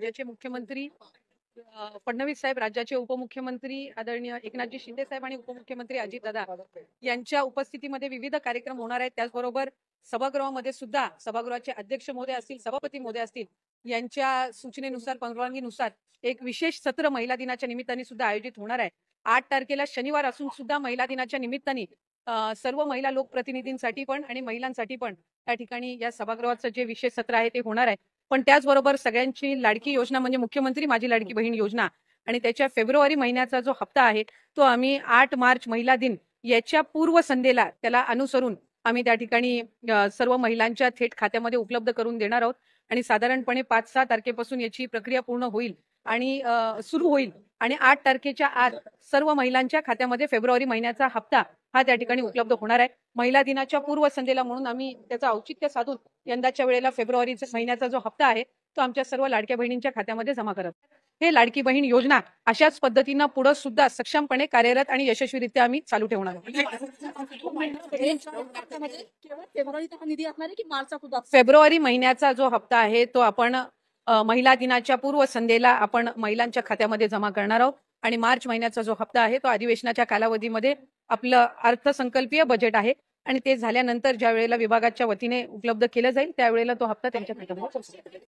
राज्याचे मुख्यमंत्री फडणवीस साहेब, राज्याचे उपमुख्यमंत्री आदरणीय एकनाथजी शिंदे साहेब आणि उपमुख्यमंत्री अजितदादा यांच्या उपस्थितीमध्ये विविध कार्यक्रम होणार आहेत। त्याचबरोबर सभागृहामध्ये सुद्धा सभागृहाचे अध्यक्ष महोदय असतील, सभापती महोदय असतील, यांच्या सूचनेनुसार, परवानगीनुसार एक विशेष सत्र महिला दिनाच्या निमित्ताने सुद्धा आयोजित होणार आहे। 8 तारखेला शनिवार असून सुद्धा महिला दिनाच्या निमित्ताने सर्व महिला लोकप्रतिनिधींसाठी पण आणि महिलांसाठी पण त्या ठिकाणी या सभागृहाचं जे विशेष सत्र आहे ते होणार आहे। पण त्याचबरोबर सगळ्यांची लाडकी योजना म्हणजे मुख्यमंत्री माझी लाडकी बहीण योजना आणि त्याच्या फेब्रुवारी महिन्याचा जो हप्ता आहे तो आम्ही 8 मार्च महिला दिन याच्या पूर्वसंध्येला त्याला अनुसरून आम्ही त्या ठिकाणी सर्व महिलांच्या थेट खात्यामध्ये उपलब्ध करून देणार आहोत आणि साधारणपणे 5-6 तारखेपासून याची प्रक्रिया पूर्ण होईल आणि सुरू होईल आणि 8 तारखेच्या आत सर्व महिलांच्या खात्यामध्ये फेब्रुवारी महिन्याचा हप्ता हा त्या ठिकाणी उपलब्ध होणार आहे। महिला दिनाच्या पूर्वसंध्येला म्हणून आम्ही त्याचं औचित्य साधून यंदाच्या वेळेला फेब्रुवारीच्या महिन्याचा जो हप्ता आहे तो आमच्या सर्व लाडक्या बहिणींच्या खात्यामध्ये जमा करत हे लाडकी बहीण योजना अशाच पद्धतीनं पुढे सुद्धा सक्षमपणे कार्यरत आणि यशस्वीरित्या आम्ही चालू ठेवणार आहोत। फेब्रुवारी महिन्याचा जो हप्ता आहे तो आपण महिला दिनाच्या पूर्वसंध्येला आपण महिलांच्या खात्यामध्ये जमा करणार आहोत आणि मार्च महिन्याचा जो हप्ता आहे तो अधिवेशनाच्या कालावधीमध्ये आपलं अर्थसंकल्पीय बजेट आहे आणि ते झाल्यानंतर ज्या वेळेला विभागाच्या वतीने उपलब्ध केलं जाईल त्यावेळेला तो हप्ता त्यांच्या खात्यामध्ये